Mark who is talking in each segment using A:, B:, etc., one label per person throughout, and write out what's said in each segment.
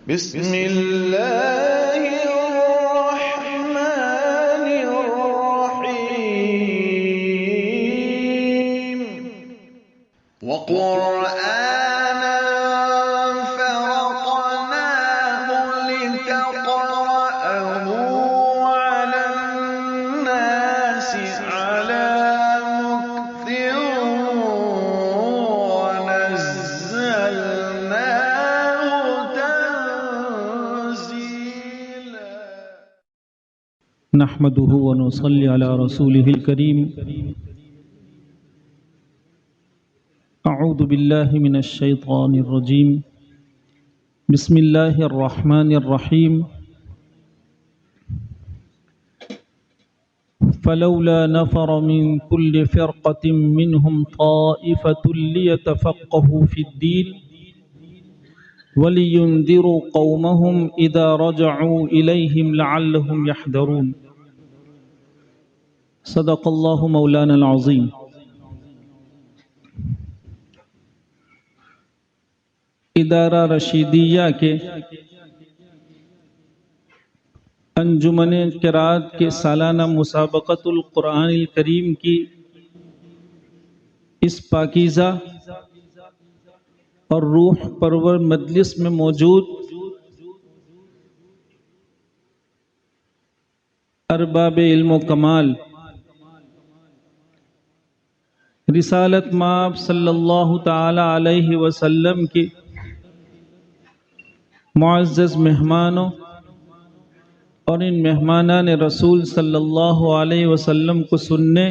A: بسم اللہ الرحمن الرحیم وقرآنا فرقناه لتقرأه على الناس على مكث ونزلناه تنزيلا
B: نحمده ونصلي على رسوله الكريم. أعوذ بالله من الشيطان الرجيم. بسم الله الرحمن الرحيم. فلولا نفر من كل فرقة منهم طائفة ليتفقهوا في الدين ولينذروا قومهم إذا رجعوا إليهم لعلهم يحذرون. صدق الله مولانا العظيم. ادارہ رشیدیہ کے انجمن قرات کے سالانہ مسابقۃ القرآن الکریم کی اس پاکیزہ اور روح پرور مجلس میں موجود ارباب علم و کمال، رسالت مآب صلی اللہ تعالی علیہ وسلم کی معزز مہمانوں اور ان مہمانان رسول صلی اللہ علیہ وسلم کو سننے،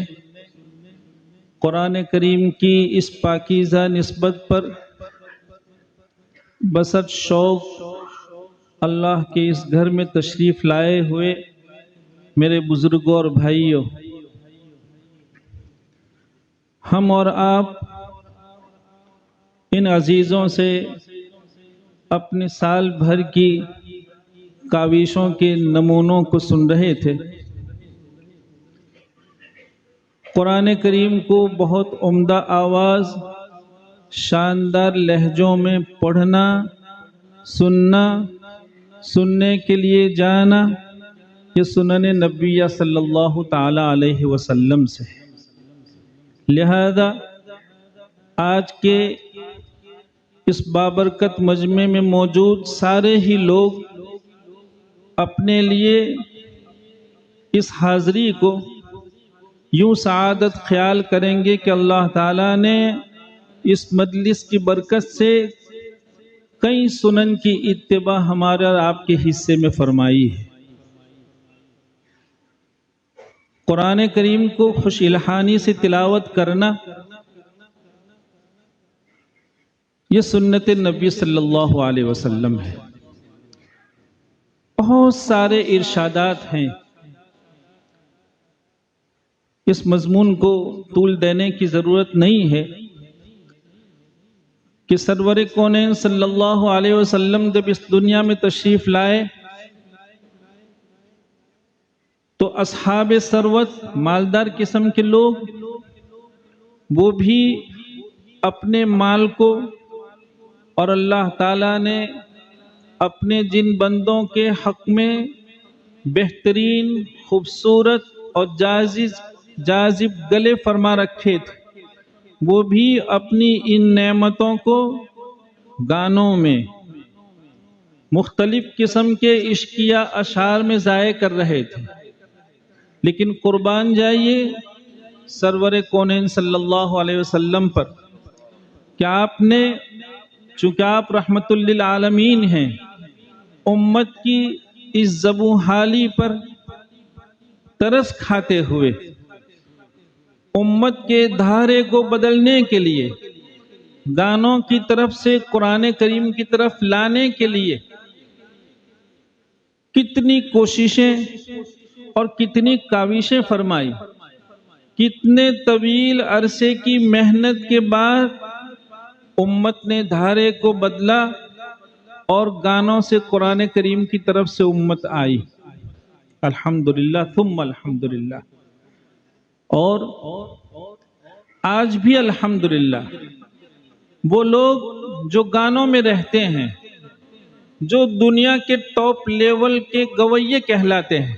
B: قرآن کریم کی اس پاکیزہ نسبت پر بسط شوق اللہ کے اس گھر میں تشریف لائے ہوئے میرے بزرگوں اور بھائیوں، ہم اور آپ ان عزیزوں سے اپنے سال بھر کی کاوشوں کے نمونوں کو سن رہے تھے۔ قرآن کریم کو بہت عمدہ آواز، شاندار لہجوں میں پڑھنا، سننا، سننے کے لیے جانا، یہ سنن نبویہ صلی اللہ تعالی علیہ وسلم سے ہے۔ لہذا آج کے اس بابرکت مجمع میں موجود سارے ہی لوگ اپنے لیے اس حاضری کو یوں سعادت خیال کریں گے کہ اللہ تعالیٰ نے اس مجلس کی برکت سے کئی سنن کی اتباع ہمارے اور آپ کے حصے میں فرمائی ہے۔ قرآن کریم کو خوش الحانی سے تلاوت کرنا یہ سنت نبی صلی اللہ علیہ وسلم ہے۔ بہت سارے ارشادات ہیں، اس مضمون کو طول دینے کی ضرورت نہیں ہے کہ سرور کونین صلی اللہ علیہ وسلم جب اس دنیا میں تشریف لائے تو اصحاب ثروت، مالدار قسم کے لوگ، وہ بھی اپنے مال کو اور اللہ تعالیٰ نے اپنے جن بندوں کے حق میں بہترین، خوبصورت اور جاذب گلے فرما رکھے تھے، وہ بھی اپنی ان نعمتوں کو گانوں میں، مختلف قسم کے عشقیہ اشعار میں ضائع کر رہے تھے۔ لیکن قربان جائیے سرور کونین صلی اللہ علیہ وسلم پر کہ آپ نے، چونکہ آپ رحمت للعالمین ہیں، امت کی اس زبوں حالی پر ترس کھاتے ہوئے امت کے دھارے کو بدلنے کے لیے، گانوں کی طرف سے قرآن کریم کی طرف لانے کے لیے کتنی کوششیں اور کتنی کاوشیں فرمائی، کتنے طویل عرصے کی محنت کے بعد امت نے دھارے کو بدلا اور گانوں سے قرآن کریم کی طرف سے امت آئی۔ الحمدللہ ثم الحمدللہ۔ اور آج بھی الحمدللہ وہ لوگ جو گانوں میں رہتے ہیں، جو دنیا کے ٹاپ لیول کے گویے کہلاتے ہیں،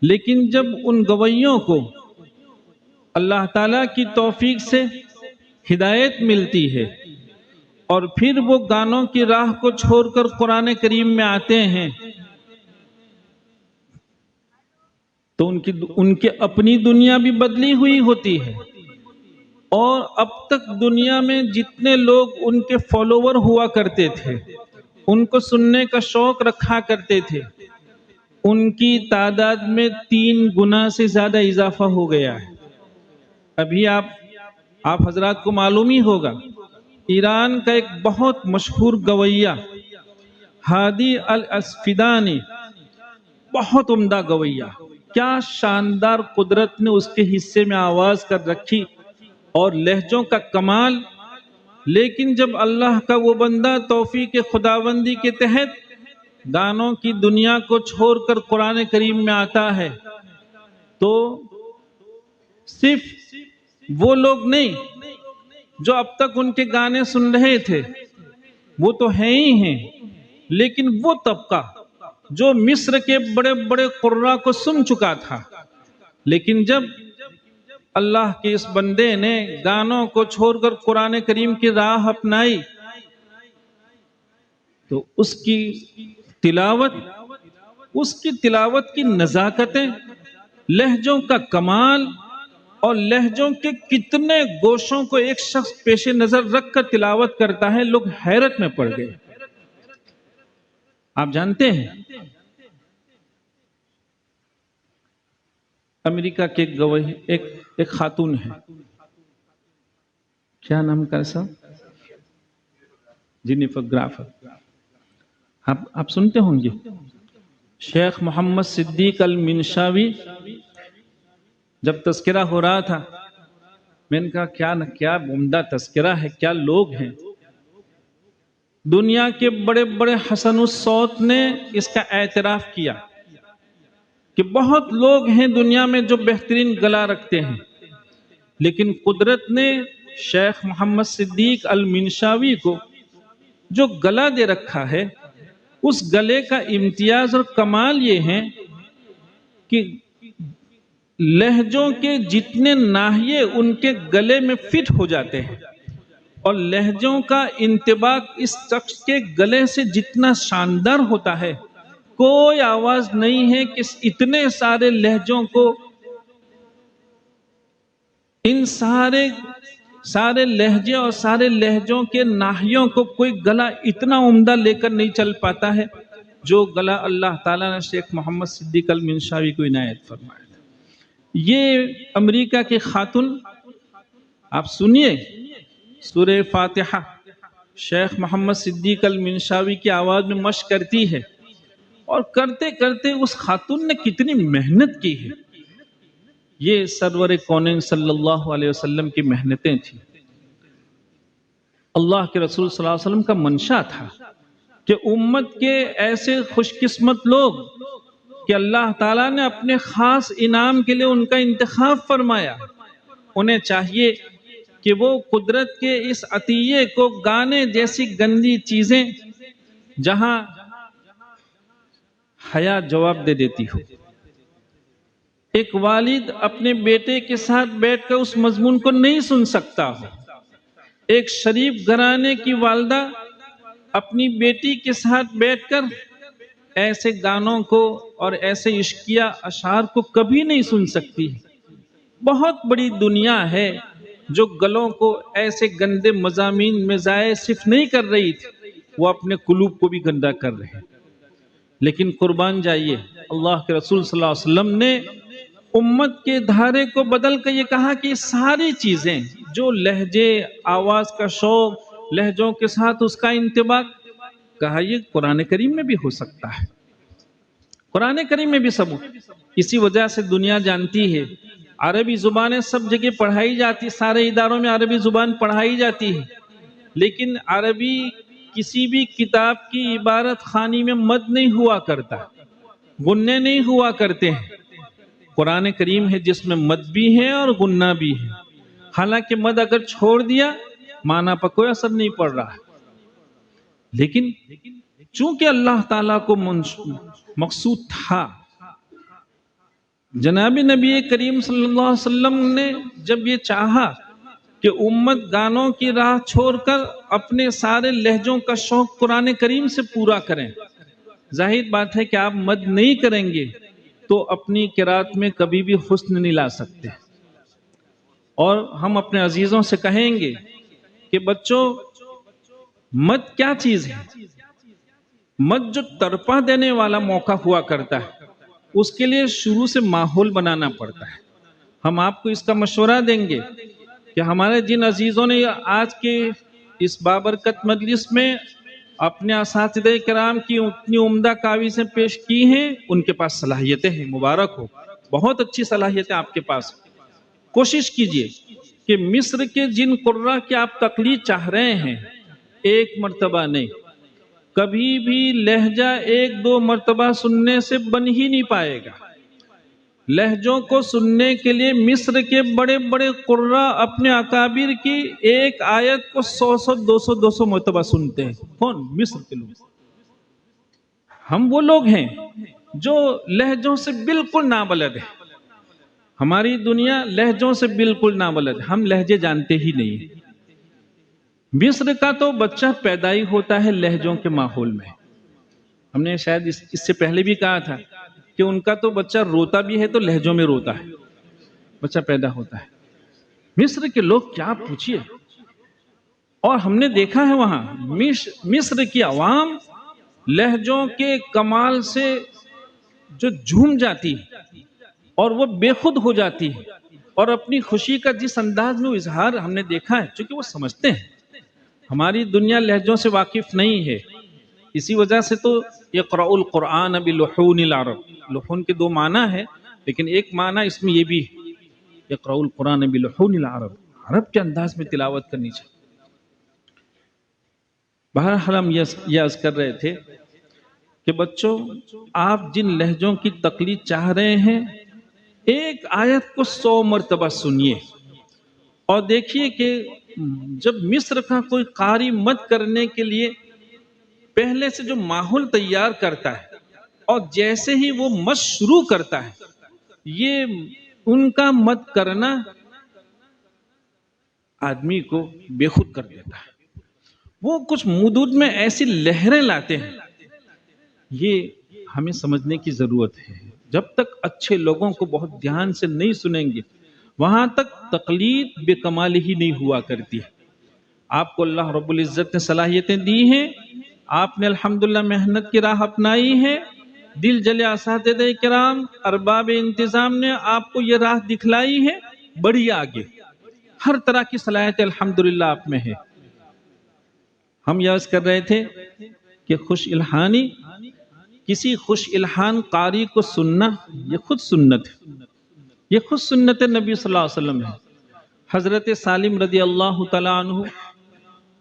B: لیکن جب ان گویوں کو اللہ تعالیٰ کی توفیق سے ہدایت ملتی ہے اور پھر وہ گانوں کی راہ کو چھوڑ کر قرآن کریم میں آتے ہیں، تو ان کی اپنی دنیا بھی بدلی ہوئی ہوتی ہے، اور اب تک دنیا میں جتنے لوگ ان کے فالوور ہوا کرتے تھے، ان کو سننے کا شوق رکھا کرتے تھے، ان کی تعداد میں 3 گنا سے زیادہ اضافہ ہو گیا ہے۔ ابھی آپ حضرات کو معلوم ہی ہوگا، ایران کا ایک بہت مشہور گویہ ہادی الاسفدانی، بہت عمدہ گویہ، کیا شاندار قدرت نے اس کے حصے میں آواز کر رکھی اور لہجوں کا کمال۔ لیکن جب اللہ کا وہ بندہ توفیق خداوندی کے تحت گانوں کی دنیا کو چھوڑ کر قرآن کریم میں آتا ہے، تو صرف وہ لوگ نہیں جو اب تک ان کے گانے سن رہے تھے، وہ تو ہیں ہی ہیں، لیکن وہ طبقہ جو مصر کے بڑے بڑے قراء کو سن چکا تھا، لیکن جب اللہ کے اس بندے نے گانوں کو چھوڑ کر قرآن کریم کی راہ اپنائی، تو اس کی تلاوت کی نزاکتیں، لہجوں کا کمال اور لہجوں کے کتنے گوشوں کو ایک شخص پیش نظر رکھ کر تلاوت کرتا ہے، لوگ حیرت میں پڑ گئے۔ آپ جانتے ہیں امریکہ کے گواہ ایک خاتون ہے، کیا نام کا صاحب، جینیفر گرافر، آپ سنتے ہوں گے، شیخ محمد صدیق المنشاوی جب تذکرہ ہو رہا تھا، میں نے کہا کیا عمدہ تذکرہ ہے، کیا لوگ ہیں۔ دنیا کے بڑے بڑے حسن الصوت نے اس کا اعتراف کیا کہ بہت لوگ ہیں دنیا میں جو بہترین گلا رکھتے ہیں، لیکن قدرت نے شیخ محمد صدیق المنشاوی کو جو گلا دے رکھا ہے، اس گلے کا امتیاز اور کمال یہ ہے کہ لہجوں کے جتنے ناحیے ان کے گلے میں فٹ ہو جاتے ہیں، اور لہجوں کا انطباق اس شخص کے گلے سے جتنا شاندار ہوتا ہے، کوئی آواز نہیں ہے کہ اتنے سارے لہجوں کو، ان سارے لہجے اور سارے لہجوں کے ناحیوں کو کوئی گلا اتنا عمدہ لے کر نہیں چل پاتا ہے جو گلا اللہ تعالیٰ نے شیخ محمد صدیق المنشاوی کو عنایت فرمایا۔ یہ امریکہ کے خاتون، آپ سنیے سورہ فاتحہ شیخ محمد صدیق المنشاوی کی آواز میں مشق کرتی ہے، اور کرتے کرتے اس خاتون نے کتنی محنت کی ہے۔ یہ سرور کونین صلی اللہ علیہ وسلم کی محنتیں تھیں۔ اللہ کے رسول صلی اللہ علیہ وسلم کا منشا تھا کہ امت کے ایسے خوش قسمت لوگ کہ اللہ تعالیٰ نے اپنے خاص انعام کے لیے ان کا انتخاب فرمایا، انہیں چاہیے کہ وہ قدرت کے اس عطیے کو گانے جیسی گندی چیزیں جہاں حیا جواب دے دیتی ہو، ایک والد اپنے بیٹے کے ساتھ بیٹھ کر اس مضمون کو نہیں سن سکتا ہو، ایک شریف گھرانے کی والدہ اپنی بیٹی کے ساتھ بیٹھ کر ایسے گانوں کو اور ایسے عشقیہ اشعار کو کبھی نہیں سن سکتی۔ بہت بڑی دنیا ہے جو گلوں کو ایسے گندے مضامین میں ضائع صرف نہیں کر رہی تھی، وہ اپنے قلوب کو بھی گندا کر رہے ہیں۔ لیکن قربان جائیے، اللہ کے رسول صلی اللہ علیہ وسلم نے امت کے دھارے کو بدل کر یہ کہا کہ یہ ساری چیزیں جو لہجے، آواز کا شوق، لہجوں کے ساتھ اس کا انطباق، کہا یہ قرآن کریم میں بھی ہو سکتا ہے، قرآن کریم میں بھی سب۔ اسی وجہ سے دنیا جانتی ہے عربی زبانیں سب جگہ پڑھائی جاتی، سارے اداروں میں عربی زبان پڑھائی جاتی ہے، لیکن عربی کسی بھی کتاب کی عبارت خانی میں مد نہیں ہوا کرتا، غنّے نہیں ہوا کرتے ہیں۔ قرآن کریم ہے جس میں مد بھی ہے اور غنّہ بھی ہے، حالانکہ مد اگر چھوڑ دیا معنی پر کوئی اثر نہیں پڑ رہا ہے، لیکن چونکہ اللہ تعالیٰ کو مقصود تھا، جناب نبی کریم صلی اللہ علیہ وسلم نے جب یہ چاہا کہ امت گانوں کی راہ چھوڑ کر اپنے سارے لہجوں کا شوق قرآن کریم سے پورا کریں، ظاہر بات ہے کہ آپ مد نہیں کریں گے تو اپنی قرات میں کبھی بھی حسن نہیں لا سکتے۔ اور ہم اپنے عزیزوں سے کہیں گے کہ بچوں، مد کیا چیز ہے؟ مد جو تڑپا دینے والا موقع ہوا کرتا ہے، اس کے لیے شروع سے ماحول بنانا پڑتا ہے۔ ہم آپ کو اس کا مشورہ دیں گے کہ ہمارے جن عزیزوں نے آج کے اس بابرکت مجلس میں اپنے اساتذہ کرام کی اتنی عمدہ کاویزیں پیش کی ہیں، ان کے پاس صلاحیتیں ہیں، مبارک ہو، بہت اچھی صلاحیتیں آپ کے پاس۔ کوشش کیجئے کہ مصر کے جن قراء کی آپ تقلید چاہ رہے ہیں، ایک مرتبہ نہیں، کبھی بھی لہجہ ایک دو مرتبہ سننے سے بن ہی نہیں پائے گا۔ لہجوں کو سننے کے لیے مصر کے بڑے بڑے قراء اپنے اکابر کی ایک آیت کو 100 مرتبہ سنتے ہیں۔ کون؟ مصر کے لوگ۔ ہم وہ لوگ ہیں جو لہجوں سے بالکل نابلد ہیں۔ ہماری دنیا لہجوں سے بالکل نابلد ہے، ہم لہجے جانتے ہی نہیں۔ مصر کا تو بچہ پیدا ہی ہوتا ہے لہجوں کے ماحول میں۔ ہم نے شاید اس سے پہلے بھی کہا تھا کہ ان کا تو بچہ روتا بھی ہے تو لہجوں میں روتا ہے، بچہ پیدا ہوتا ہے۔ مصر کے لوگ کیا پوچھئے، اور ہم نے دیکھا ہے وہاں مصر کی عوام لہجوں کے کمال سے جو جھوم جاتی ہے اور وہ بے خود ہو جاتی ہے، اور اپنی خوشی کا جس انداز میں اظہار ہم نے دیکھا ہے، چونکہ وہ سمجھتے ہیں ہماری دنیا لہجوں سے واقف نہیں ہے، اسی وجہ سے تو اقرأوا القرآن بلحون العرب، لحون کے دو معنی ہے لیکن ایک معنی اس میں یہ بھی ہے، اقرأوا القرآن بلحون العرب، عرب کے انداز میں تلاوت کرنی چاہیے۔ بہرحال ہم یہ عرض کر رہے تھے کہ بچوں، آپ جن لہجوں کی تقلید چاہ رہے ہیں، ایک آیت کو 100 مرتبہ سنیے، اور دیکھیے کہ جب مصر کا کوئی قاری مد کرنے کے لیے پہلے سے جو ماحول تیار کرتا ہے اور جیسے ہی وہ مد شروع کرتا ہے، یہ ان کا مد کرنا آدمی کو بے خود کر دیتا ہے۔ وہ کچھ مدود میں ایسی لہریں لاتے ہیں، یہ ہمیں سمجھنے کی ضرورت ہے۔ جب تک اچھے لوگوں کو بہت دھیان سے نہیں سنیں گے، وہاں تک تقلید بے کمال ہی نہیں ہوا کرتی ہے۔ آپ کو اللہ رب العزت نے صلاحیتیں دی ہیں، آپ نے الحمدللہ محنت کی راہ اپنائی ہے، دل جلے اساتذہ کرام ارباب انتظام نے آپ کو یہ راہ دکھلائی ہے، بڑی آگے ہر طرح کی صلاحیت الحمدللہ آپ میں ہے۔ ہم یہ عرض کر رہے تھے کہ خوش الحانی، کسی خوش الحان قاری کو سننا، یہ خود سنت ہے، یہ خود سنت نبی صلی اللہ علیہ وسلم ہے۔ حضرت سالم رضی اللہ تعالیٰ عنہ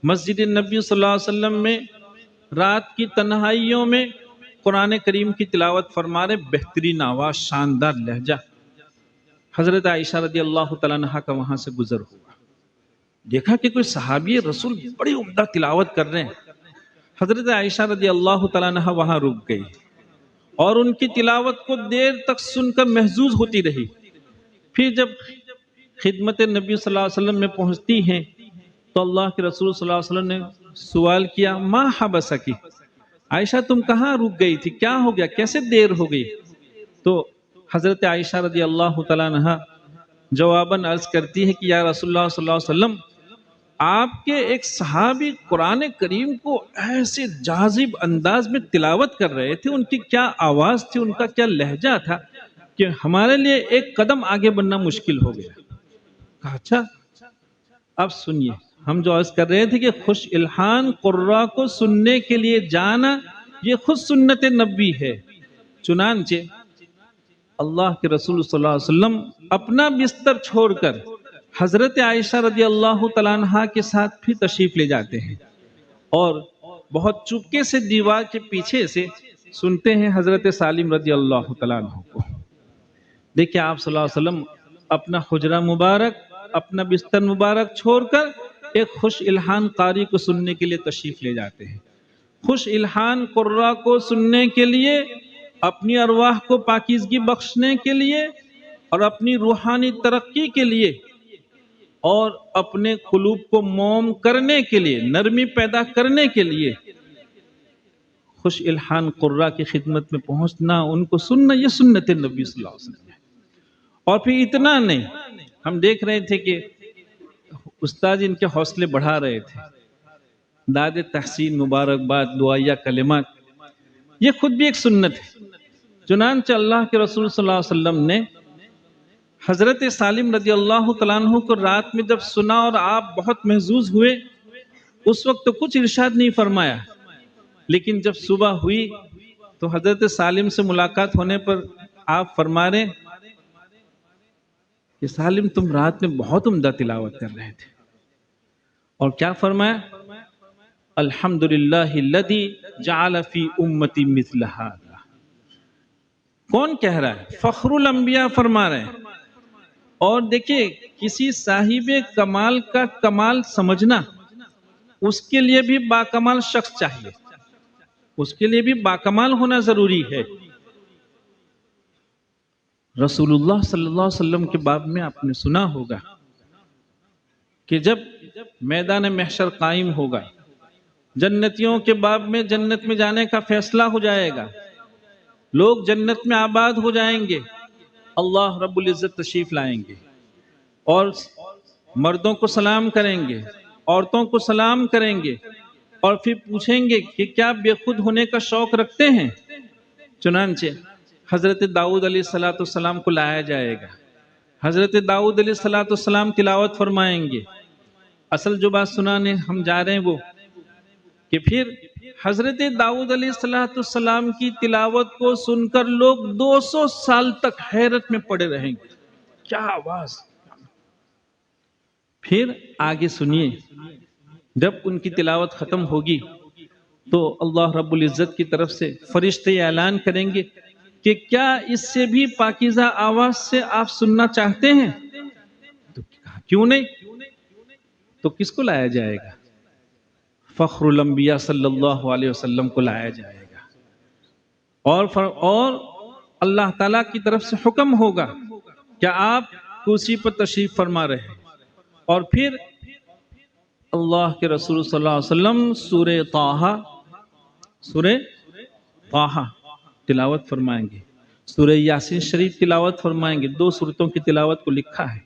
B: مسجد نبی صلی اللہ علیہ وسلم میں رات کی تنہائیوں میں قرآن کریم کی تلاوت فرما رہے، بہترین آواز، شاندار لہجہ۔ حضرت عائشہ رضی اللہ تعالیٰ عنہ کا وہاں سے گزر ہوا، دیکھا کہ کوئی صحابی رسول بڑی عمدہ تلاوت کر رہے ہیں۔ حضرت عائشہ رضی اللہ تعالیٰ عنہ وہاں رک گئی اور ان کی تلاوت کو دیر تک سن کر محظوظ ہوتی رہی۔ پھر جب خدمت نبی صلی اللہ علیہ وسلم میں پہنچتی ہیں تو اللہ کے رسول صلی اللہ علیہ وسلم نے سوال کیا، ما حبسکی، عائشہ تم کہاں رک گئی تھی، کیا ہو گیا، کیسے دیر ہو گئی؟ تو حضرت عائشہ رضی اللہ تعالیٰ عنہ جواباً عرض کرتی ہے کہ یا رسول اللہ صلی اللہ علیہ وسلم، آپ کے ایک صحابی قرآن کریم کو ایسے جاذب انداز میں تلاوت کر رہے تھے، ان کی کیا آواز تھی، ان کا کیا لہجہ تھا کہ ہمارے لیے ایک قدم آگے بڑھنا مشکل ہو گیا۔ کہا اچھا، اب سنیے، ہم جو عرض کر رہے تھے کہ خوش الحان قراء کو سننے کے لیے جانا یہ خود سنت نبی ہے۔ چنانچہ اللہ کے رسول صلی اللہ علیہ وسلم اپنا بستر چھوڑ کر حضرت عائشہ رضی اللہ تعالیٰ عنہ کے ساتھ پھر تشریف لے جاتے ہیں اور بہت چپکے سے دیوار کے پیچھے سے سنتے ہیں حضرت سالم رضی اللہ تعالیٰ عنہ کو۔ دیکھیں آپ صلی اللہ علیہ وسلم اپنا حجرہ مبارک، اپنا بستر مبارک چھوڑ کر ایک خوش الحان قاری کو سننے کے لیے تشریف لے جاتے ہیں۔ خوش الحان قرہ کو سننے کے لیے، اپنی ارواح کو پاکیزگی بخشنے کے لیے اور اپنی روحانی ترقی کے لیے اور اپنے قلوب کو موم کرنے کے لیے، نرمی پیدا کرنے کے لیے خوش الحان قرہ کی خدمت میں پہنچنا، ان کو سننا، یہ سنت نبی صلی اللہ علیہ وسلم ہے۔ اور پھر اتنا نہیں، ہم دیکھ رہے تھے کہ استاد ان کے حوصلے بڑھا رہے تھے، داد تحسین، مبارکباد، دعائیہ کلمات، یہ خود بھی ایک سنت ہے۔ چنانچہ اللہ کے رسول صلی اللہ علیہ وسلم نے حضرت سالم رضی اللہ تعالیٰ عنہ کو رات میں جب سنا اور آپ بہت محظوظ ہوئے، اس وقت تو کچھ ارشاد نہیں فرمایا، لیکن جب صبح ہوئی تو حضرت سالم سے ملاقات ہونے پر آپ فرما رہے کہ سالم تم رات میں بہت عمدہ تلاوت کر رہے تھے، اور کیا فرمایا؟ الحمدللہ الذی جعل فی امتی مثل ھذا۔ کون کہہ رہا ہے؟ فخر الانبیاء فرما رہے ہیں۔ اور دیکھیں، کسی صاحب کمال کا کمال سمجھنا، اس کے لیے بھی باکمال شخص چاہیے، اس کے لیے بھی باکمال ہونا ضروری ہے۔ رسول اللہ صلی اللہ علیہ وسلم کے باب میں آپ نے سنا ہوگا کہ جب میدان محشر قائم ہوگا، جنتیوں کے باب میں جنت میں جانے کا فیصلہ ہو جائے گا، لوگ جنت میں آباد ہو جائیں گے، اللہ رب العزت تشریف لائیں گے اور مردوں کو سلام کریں گے، عورتوں کو سلام کریں گے، اور پھر پوچھیں گے کہ کیا بے خود ہونے کا شوق رکھتے ہیں؟ چنانچہ حضرت داؤد علیہ السلام کو لایا جائے گا، حضرت داؤد علیہ السلام تلاوت فرمائیں گے۔ اصل جو بات سنانے ہم جا رہے ہیں وہ کہ پھر حضرت داؤد علیہ السلام کی تلاوت کو سن کر لوگ 200 سال تک حیرت میں پڑے رہیں گے، کیا آواز! پھر آگے سنیے، جب ان کی تلاوت ختم ہوگی تو اللہ رب العزت کی طرف سے فرشتے اعلان کریں گے کہ کیا اس سے بھی پاکیزہ آواز سے آپ سننا چاہتے ہیں؟ تو کیوں نہیں؟ تو کس کو لایا جائے گا؟ فخر الانبیاء صلی اللہ علیہ وسلم کو لایا جائے گا، اور اللہ تعالیٰ کی طرف سے حکم ہوگا کہ آپ کرسی پر تشریف فرما رہے ہیں، اور پھر اللہ کے رسول صلی اللہ علیہ وسلم سورہ طٰہٰ تلاوت فرمائیں گے، سورہ یاسین شریف تلاوت فرمائیں گے۔ 2 سورتوں کی تلاوت کو لکھا ہے۔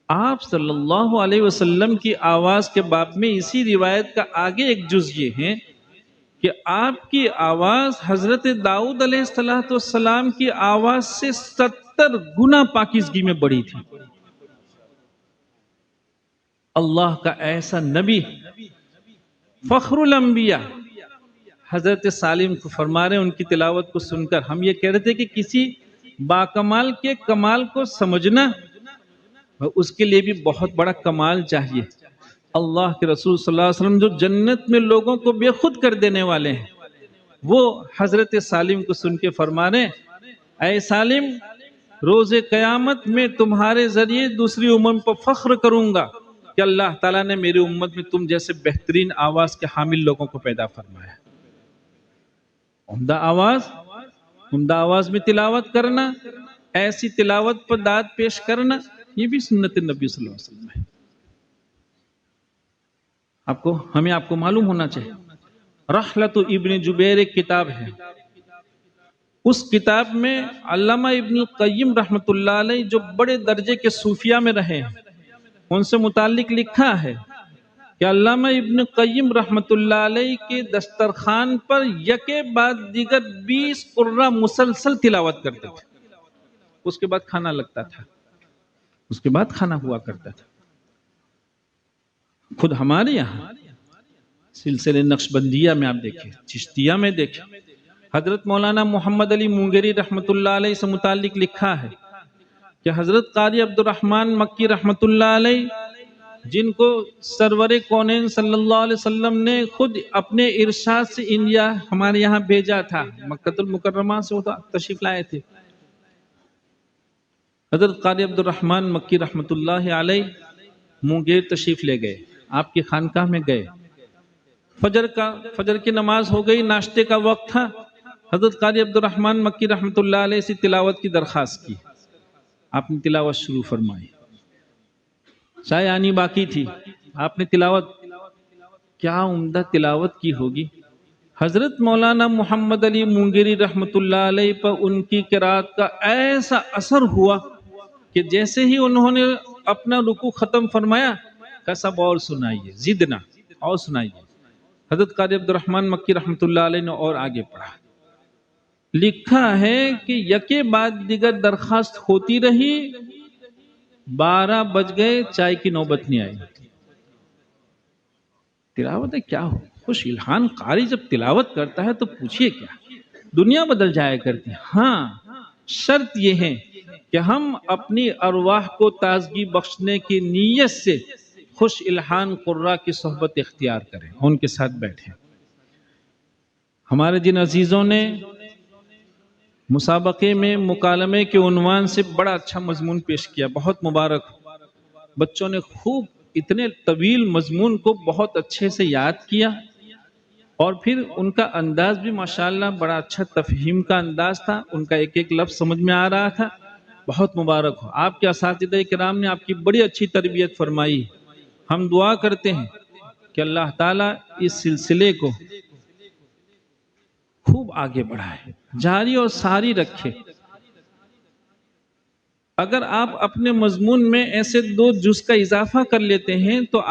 B: آپ صلی اللہ علیہ وسلم کی آواز کے باب میں اسی روایت کا آگے ایک جز یہ ہے کہ آپ کی آواز حضرت داؤد علیہ السلام کی آواز سے 70 گنا پاکیزگی میں بڑھی تھی۔ اللہ کا ایسا نبی فخر الانبیاء حضرت سالم کو فرما رہے ہیں، ان کی تلاوت کو سن کر ہم یہ کہہ رہے تھے کہ کسی باکمال کے کمال کو سمجھنا، اس کے لیے بھی بہت بڑا کمال چاہیے۔ اللہ کے رسول صلی اللہ علیہ وسلم جو جنت میں لوگوں کو بے خود کر دینے والے ہیں، وہ حضرت سالم کو سن کے فرما رہے ہیں، اے سالم، روز قیامت میں تمہارے ذریعے دوسری امت پر فخر کروں گا کہ اللہ تعالیٰ نے میری امت میں تم جیسے بہترین آواز کے حامل لوگوں کو پیدا فرمایا۔ عمدہ آواز میں تلاوت کرنا، ایسی تلاوت پر داد پیش کرنا، یہ بھی سنت نبی صلی اللہ علیہ وسلم ہے۔ ہمیں آپ کو معلوم ہونا چاہیے، رحلت ابن جبیر ایک کتاب ہے، اس کتاب میں علامہ ابن القیم رحمۃ اللہ علیہ جو بڑے درجے کے صوفیاء میں رہے ہیں، ان سے متعلق لکھا ہے کہ علامہ ابن القیم رحمۃ اللہ علیہ کے دسترخوان پر یکے بعد دیگر 20 قرہ مسلسل تلاوت کرتے تھے، اس کے بعد کھانا لگتا تھا، اس کے بعد کھانا ہوا کرتا تھا۔ خود ہمارے یہاں سلسلے نقشبندیہ میں آپ دیکھیں، چشتیہ میں دیکھیں، حضرت مولانا محمد علی مونگیری رحمۃ اللہ علیہ سے متعلق لکھا ہے کہ حضرت قاری عبد الرحمن مکی رحمۃ اللہ علیہ، جن کو سرور کونین صلی اللہ علیہ وسلم نے خود اپنے ارشاد سے انڈیا ہمارے یہاں بھیجا تھا، مکہ المکرمہ سے تشریف لائے تھے، حضرت قاری عبد الرحمن مکی رحمۃ اللہ علیہ مونگیر تشریف لے گئے، آپ کی خانقاہ میں گئے، فجر کی نماز ہو گئی، ناشتے کا وقت تھا، حضرت قاری عبد الرحمن مکی رحمۃ اللہ علیہ سے تلاوت کی درخواست کی، آپ نے تلاوت شروع فرمائی، چائے آنی باقی تھی، آپ نے تلاوت، کیا عمدہ تلاوت کی ہوگی، حضرت مولانا محمد علی مونگیری رحمۃ اللہ علیہ پر ان کی قرات کا ایسا اثر ہوا کہ جیسے ہی انہوں نے اپنا رکوع ختم فرمایا کہ سب اور سنائیے، زدنا، اور سنائیے، حضرت قاری عبد الرحمن مکی رحمۃ اللہ علیہ نے اور آگے پڑھا، لکھا ہے کہ یکے بعد دیگر درخواست ہوتی رہی، 12 بج گئے، چائے کی نوبت نہیں آئی۔ تلاوت ہے کیا ہو، خوش الحان قاری جب تلاوت کرتا ہے تو پوچھئے کیا، دنیا بدل جایا کرتی ہے۔ ہاں، شرط یہ ہے کہ ہم اپنی ارواح کو تازگی بخشنے کی نیت سے خوش الحان قراء کی صحبت اختیار کریں، ان کے ساتھ بیٹھیں۔ ہمارے جن عزیزوں نے مسابقے میں مکالمے کے عنوان سے بڑا اچھا مضمون پیش کیا، بہت مبارک، بچوں نے خوب اتنے طویل مضمون کو بہت اچھے سے یاد کیا، اور پھر ان کا انداز بھی ماشاءاللہ بڑا اچھا تفہیم کا انداز تھا، ان کا ایک ایک لفظ سمجھ میں آ رہا تھا، بہت مبارک ہو، آپ کے اساتذہ کرام نے آپ کی بڑی اچھی تربیت فرمائی۔ ہم دعا کرتے ہیں کہ اللہ تعالیٰ اس سلسلے کو خوب آگے بڑھائے، جاری اور ساری رکھے۔ اگر آپ اپنے مضمون میں ایسے 2 جز کا اضافہ کر لیتے ہیں تو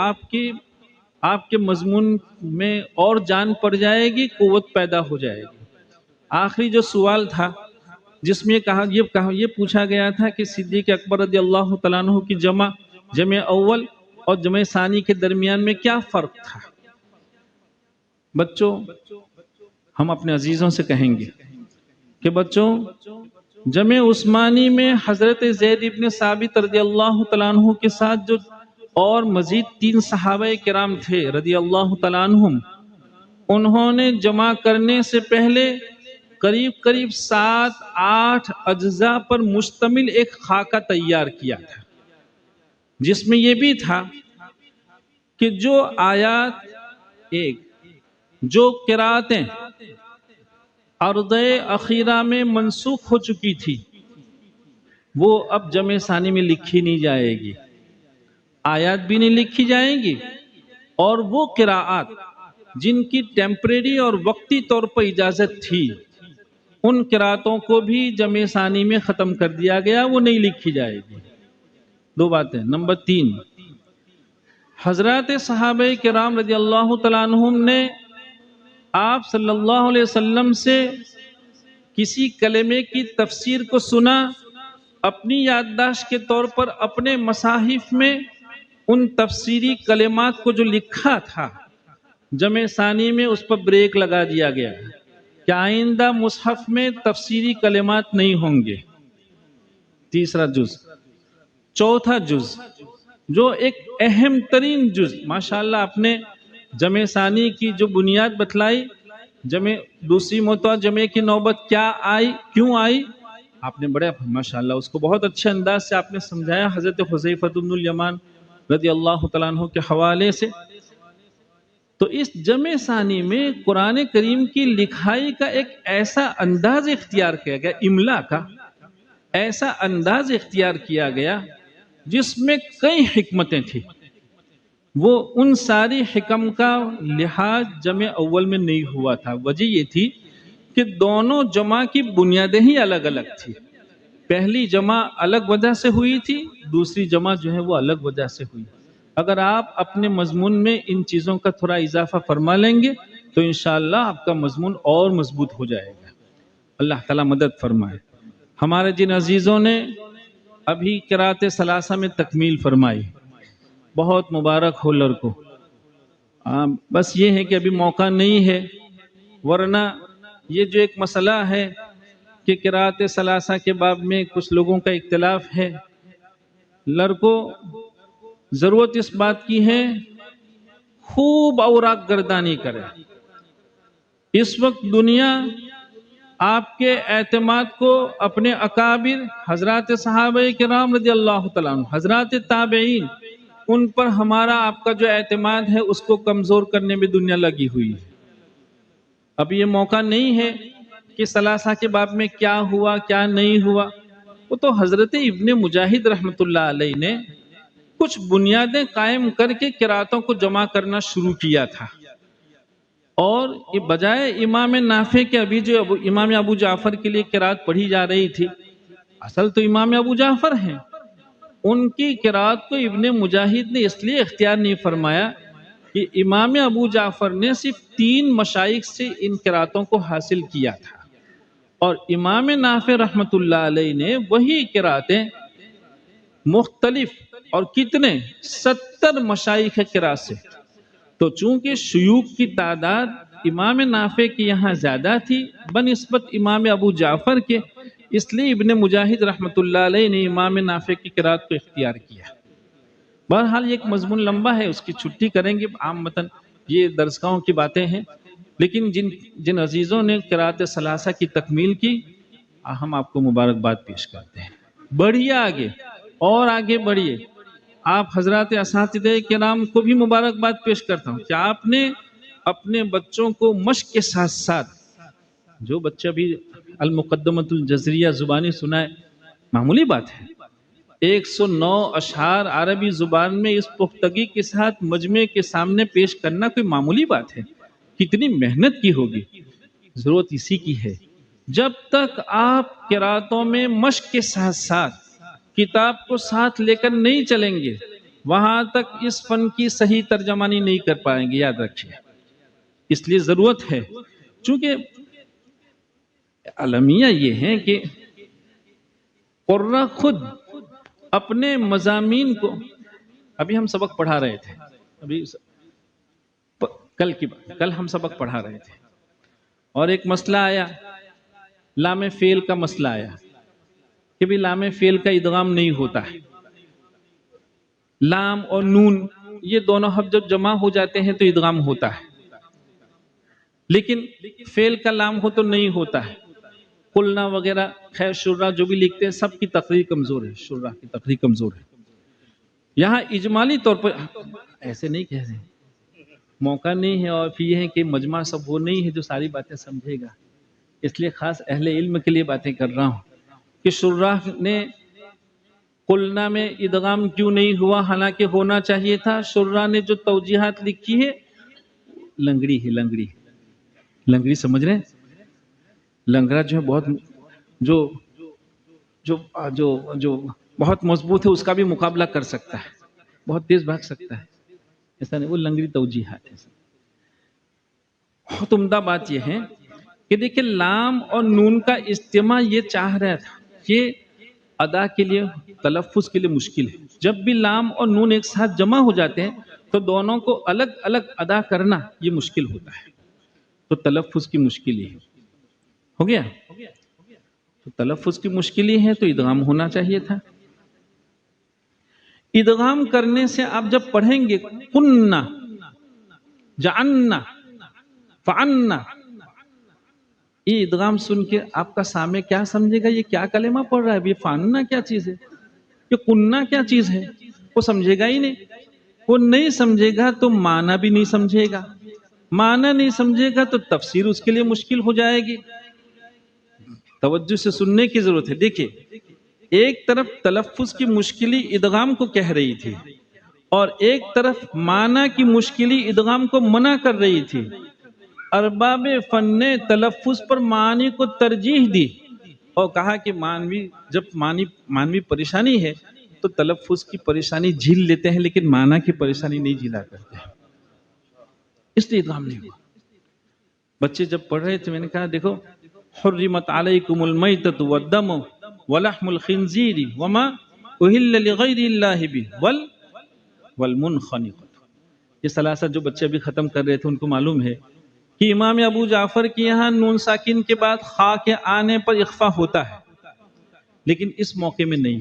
B: آپ کے مضمون میں اور جان پڑ جائے گی، قوت پیدا ہو جائے گی۔ آخری جو سوال تھا جس میں یہ پوچھا گیا تھا کہ صدیق اکبر رضی اللہ تعالیٰ عنہ کی جمع اول اور جمع ثانی کے درمیان میں کیا فرق تھا؟ بچوں، ہم اپنے عزیزوں سے کہیں گے کہ بچوں، جمع عثمانی میں حضرت زید ابن ثابت رضی اللہ تعالیٰ عنہ کے ساتھ جو اور مزید 3 صحابہ کرام تھے رضی اللہ تعالیٰ عنہم، انہوں نے جمع کرنے سے پہلے قریب 7-8 اجزاء پر مشتمل ایک خاکہ تیار کیا تھا، جس میں یہ بھی تھا کہ جو آیات جو قراتیں عرض اخیرہ میں منسوخ ہو چکی تھی وہ اب جمع ثانی میں لکھی نہیں جائے گی، آیات بھی نہیں لکھی جائیں گی، اور وہ قراءات جن کی ٹیمپریری اور وقتی طور پر اجازت تھی ان قراءتوں کو بھی جمع ثانی میں ختم کر دیا گیا، وہ نہیں لکھی جائے گی۔ 2 باتیں۔ نمبر 3، حضرات صحابہ کرام رضی اللہ تعالیٰ عنہم نے آپ صلی اللہ علیہ وسلم سے کسی کلمے کی تفسیر کو سنا، اپنی یادداشت کے طور پر اپنے مصاحف میں ان تفسیری کلمات کو جو لکھا تھا جمع ثانی میں اس پر بریک لگا دیا گیا کہ آئندہ مصحف میں تفسیری کلمات نہیں ہوں گے۔ تیسرا جز۔ چوتھا جز جو ایک اہم ترین جز، ماشاءاللہ آپ نے جمع ثانی کی جو بنیاد بتلائی، دوسری مرتبہ جمع کی نوبت کیا آئی، کیوں آئی، آپ نے بڑے ماشاءاللہ اس کو بہت اچھے انداز سے آپ نے سمجھایا حضرت حذیفہ بن الیمان رضی اللہ تعالیٰ عنہ کے حوالے سے۔ تو اس جمع ثانی میں قرآن کریم کی لکھائی کا ایک ایسا انداز اختیار کیا گیا، املا کا ایسا انداز اختیار کیا گیا جس میں کئی حکمتیں تھیں، وہ ان ساری حکم کا لحاظ جمع اول میں نہیں ہوا تھا۔ وجہ یہ تھی کہ دونوں جمع کی بنیادیں ہی الگ الگ تھی، پہلی جمع الگ وجہ سے ہوئی تھی، دوسری جمع جو ہے وہ الگ وجہ سے ہوئی۔ اگر آپ اپنے مضمون میں ان چیزوں کا تھوڑا اضافہ فرما لیں گے تو انشاءاللہ آپ کا مضمون اور مضبوط ہو جائے گا۔ اللہ تعالیٰ مدد فرمائے۔ ہمارے جن عزیزوں نے ابھی قرات ثلاثہ میں تکمیل فرمائی، بہت مبارک ہو لڑکو۔ بس یہ ہے کہ ابھی موقع نہیں ہے، ورنہ یہ جو ایک مسئلہ ہے کہ قرات ثلاثہ کے باب میں کچھ لوگوں کا اختلاف ہے، لڑکو ضرورت اس بات کی ہے خوب اوراق گردانی کرے۔ اس وقت دنیا آپ کے اعتماد کو اپنے اکابر حضرات صحابہ کرام رضی اللہ تعالیٰ عنہ، حضرات تابعین، ان پر ہمارا آپ کا جو اعتماد ہے اس کو کمزور کرنے میں دنیا لگی ہوئی ہے۔ اب یہ موقع نہیں ہے کہ ثلاثہ کے باب میں کیا ہوا کیا نہیں ہوا، وہ تو حضرت ابن مجاہد رحمۃ اللہ علیہ نے کچھ بنیادیں قائم کر کے قراتوں کو جمع کرنا شروع کیا تھا، اور یہ بجائے امام نافع کے ابھی جو امام ابو جعفر کے لیے قرات پڑھی جا رہی تھی، اصل تو امام ابو جعفر ہیں، ان کی قرات کو ابن مجاہد نے اس لیے اختیار نہیں فرمایا کہ امام ابو جعفر نے صرف 3 مشائخ سے ان قراتوں کو حاصل کیا تھا، اور امام نافع رحمۃ اللہ علیہ نے وہی قراتیں مختلف اور کتنے 70 مشائخ قرات سے، تو چونکہ شیوخ کی تعداد امام نافع کی یہاں زیادہ تھی بنسبت امام ابو جعفر کے، اس لیے ابن مجاہد رحمۃ اللہ علیہ نے امام نافع کی قرات کو اختیار کیا۔ بہرحال یہ ایک مضمون لمبا ہے، اس کی چھٹی کریں گے، عام متن یہ درسگاہوں کی باتیں ہیں، لیکن جن عزیزوں نے قرات ثلاثہ کی تکمیل کی، ہم آپ کو مبارکباد پیش کرتے ہیں۔ بڑھیے آگے اور آگے بڑھیے، آپ حضرات اساتذہ کرام کو بھی مبارکباد پیش کرتا ہوں کہ آپ نے اپنے بچوں کو مشق کے ساتھ ساتھ، جو بچہ بھی المقدمۃ الجزریہ زبانی سنائے، معمولی بات ہے، 109 اشعار عربی زبان میں اس پختگی کے ساتھ مجمع کے سامنے پیش کرنا کوئی معمولی بات ہے، کتنی محنت کی ہوگی، ضرورت اسی کی ہے۔ جب تک آپ قراتوں میں مشق کے ساتھ ساتھ کتاب کو ساتھ لے کر نہیں چلیں گے، وہاں تک اس فن کی صحیح ترجمانی نہیں کر پائیں گے، یاد رکھیے۔ اس لیے ضرورت ہے، چونکہ المیہ یہ ہے کہ قرہ خود اپنے مضامین کو، ابھی ہم سبق پڑھا رہے تھے، ابھی کل ہم سبق پڑھا رہے تھے، اور ایک مسئلہ آیا، لام فعل کا مسئلہ آیا کہ بھی لام فعل کا ادغام نہیں ہوتا ہے، لام اور نون یہ دونوں حرف جب جمع ہو جاتے ہیں تو ادغام ہوتا ہے، لیکن فعل کا لام ہو تو نہیں ہوتا ہے۔ قلنا وغیرہ، خیر شرح جو بھی لکھتے ہیں سب کی تقریر کمزور ہے، شرح کی تقریر کمزور ہے۔ یہاں اجمالی طور پر ایسے نہیں کہہ رہے، موقع نہیں ہے، اور پھر یہ ہے کہ مجمع سب وہ نہیں ہے جو ساری باتیں سمجھے گا، اس لیے خاص اہل علم کے لیے باتیں کر رہا ہوں کہ شرح نے قلنا میں ادغام کیوں نہیں ہوا حالانکہ ہونا چاہیے تھا۔ شرح نے جو توجیحات لکھی ہے لنگڑی ہے، لنگڑی سمجھ رہے ہیں؟ لنگڑا جو ہے بہت جو بہت مضبوط ہے، اس کا بھی مقابلہ کر سکتا ہے، بہت تیز بھاگ سکتا ہے، ایسا نہیں، وہ لنگڑی توجیحات ہے۔ بہت عمدہ بات یہ ہے کہ دیکھیں لام اور نون کا اجتماع یہ چاہ رہا تھا کہ ادا کے لیے، تلفظ کے لیے مشکل ہے، جب بھی لام اور نون ایک ساتھ جمع ہو جاتے ہیں تو دونوں کو الگ الگ ادا کرنا یہ مشکل ہوتا ہے، تو تلفظ کی مشکل ہی ہو گیا، تو تلفظ کی مشکل ہی ہے تو ادغام ہونا چاہیے تھا۔ ادغام کرنے سے آپ جب پڑھیں گے کننا، جعلنا، فعلنا، یہ ادغام سن کے آپ کا سامع کیا سمجھے گا؟ یہ کیا کلمہ پڑھ رہا ہے؟ یہ فعلنا کیا چیز ہے؟ یہ کننا کیا چیز ہے؟ وہ سمجھے گا ہی نہیں، وہ نہیں سمجھے گا تو معنی بھی نہیں سمجھے گا، معنی نہیں سمجھے گا تو تفسیر اس کے لیے مشکل ہو جائے گی۔ توجہ سے سننے کی ضرورت ہے۔ دیکھیے، ایک طرف تلفظ کی مشکلی ادغام کو کہہ رہی تھی، اور ایک طرف معنی کی مشکلی ادغام کو منع کر رہی تھی۔ ارباب فن نے تلفظ پر معنی کو ترجیح دی اور کہا کہ جب معنوی پریشانی ہے تو تلفظ کی پریشانی جھیل لیتے ہیں، لیکن معنی کی پریشانی نہیں جھیلا کرتے، اس لیے ادغام نہیں ہوا۔ بچے جب پڑھ رہے تھے میں نے کہا دیکھو، حرمت علیکم المیتۃ والدم ولحم الخنزیر وما اہل لغیر اللہ بہ والمنخنقۃ، یہ ثلاثہ جو بچے بھی ختم کر رہے تھے ان کو معلوم ہے کہ امام ابو جعفر کے یہاں نون ساکن کے بعد خا کے آنے پر اخفا ہوتا ہے، لیکن اس موقع میں نہیں۔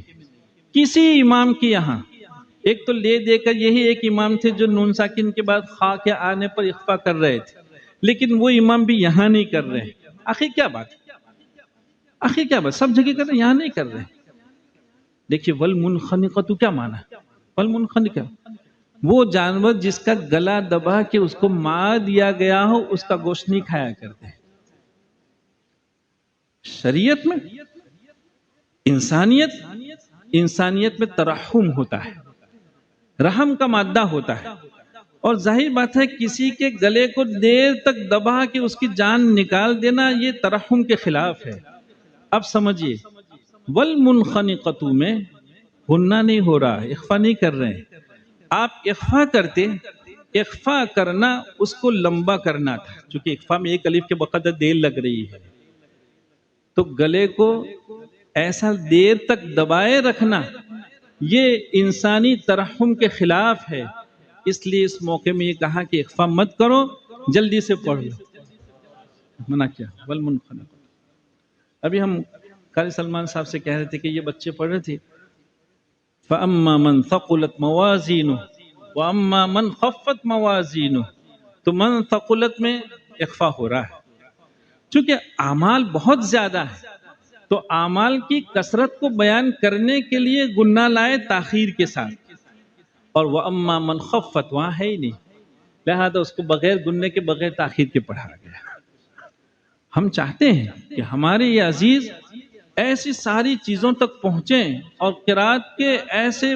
B: کسی امام کے یہاں، ایک تو لے دے کر یہی ایک امام تھے جو نون ساکن کے بعد خا کے آنے پر اخفا کر رہے تھے، لیکن وہ امام بھی یہاں نہیں کر رہے۔ آخر کیا بات، سب جگہ کر رہے ہیں، یہاں نہیں کر رہے۔ دیکھیے والمنخنقۃ کیا معنی، والمنخنقہ، وہ جانور جس کا گلا دبا کے اس کو مار دیا گیا ہو اس کا گوشت نہیں کھایا کرتے ہیں۔ شریعت میں انسانیت میں ترحم ہوتا ہے، رحم کا مادہ ہوتا ہے، اور ظاہر بات ہے کسی کے گلے کو دیر تک دبا کے اس کی جان نکال دینا یہ ترحم کے خلاف ہے۔ اب سمجھیے والمنخنقۃ میں غنہ نہیں ہو رہا، اخفا نہیں کر رہے ہیں۔ آپ اخفا کرتے، اخفا کرنا اس کو لمبا کرنا تھا، چونکہ اخفا میں ایک الف کے بقدر دیر لگ رہی ہے، تو گلے کو ایسا دیر تک دبائے رکھنا یہ انسانی ترحم کے خلاف ہے۔ اس لیے اس موقع میں یہ کہا کہ اخفا مت کرو، جلدی سے پڑھ لو، منع کیا والمنخنقۃ۔ ابھی ہم قاری سلمان صاحب سے کہہ رہے تھے کہ یہ بچے پڑھ رہے تھے فَأَمَّا مَنْ ثَقُلَتْ مَوَازِينُهُ وَأَمَّا مَنْ خَفَّتْ مَوَازِينُهُ، تو من ثقلت میں اخفا ہو رہا ہے، چونکہ اعمال بہت زیادہ ہے تو اعمال کی کثرت کو بیان کرنے کے لیے گنہ لائے تاخیر کے ساتھ، اور وَأَمَّا مَنْ خَفَّتْ وہاں ہے ہی نہیں، لہذا اس کو بغیر گننے کے بغیر تاخیر کے پڑھا گیا۔ ہم چاہتے ہیں کہ ہمارے یہ عزیز ایسی ساری چیزوں تک پہنچیں، اور قرات کے ایسے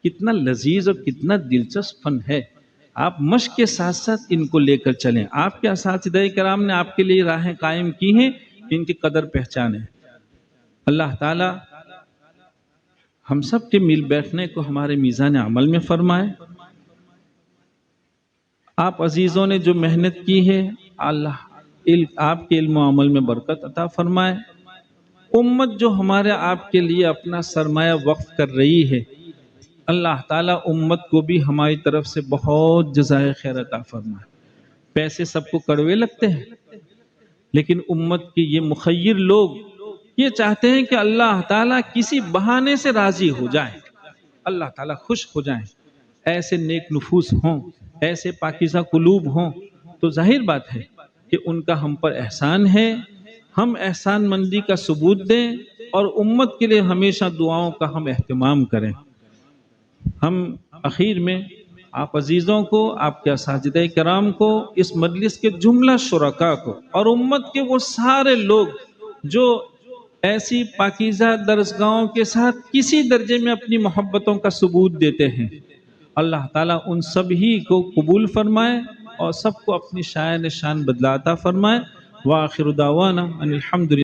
B: کتنا لذیذ اور کتنا دلچسپ فن ہے، آپ مشق کے ساتھ ساتھ ان کو لے کر چلیں۔ آپ کے اساتذہ کرام نے آپ کے لیے راہیں قائم کی ہیں، ان کی قدر پہچانیں۔ اللہ تعالی ہم سب کے مل بیٹھنے کو ہمارے میزان عمل میں فرمائے۔ آپ عزیزوں نے جو محنت کی ہے اللہ آپ کے علم و عمل میں برکت عطا فرمائے۔ امت جو ہمارے آپ کے لیے اپنا سرمایہ وقف کر رہی ہے، اللہ تعالیٰ امت کو بھی ہماری طرف سے بہت جزائے خیر عطا فرمائے۔ پیسے سب کو کڑوے لگتے ہیں، لیکن امت کے یہ مخیر لوگ یہ چاہتے ہیں کہ اللہ تعالیٰ کسی بہانے سے راضی ہو جائیں، اللہ تعالیٰ خوش ہو جائیں، ایسے نیک نفوس ہوں، ایسے پاکیزہ قلوب ہوں، تو ظاہر بات ہے کہ ان کا ہم پر احسان ہے۔ ہم احسان مندی کا ثبوت دیں اور امت کے لیے ہمیشہ دعاؤں کا ہم اہتمام کریں۔ ہم اخیر میں آپ عزیزوں کو، آپ کے اساتذہ کرام کو، اس مجلس کے جملہ شرکاء کو، اور امت کے وہ سارے لوگ جو ایسی پاکیزہ درسگاہوں کے ساتھ کسی درجے میں اپنی محبتوں کا ثبوت دیتے ہیں، اللہ تعالیٰ ان سبھی کو قبول فرمائے اور سب کو اپنی شان بدلاتا فرمائے۔ وآخر دعوانا ان الحمد للہ۔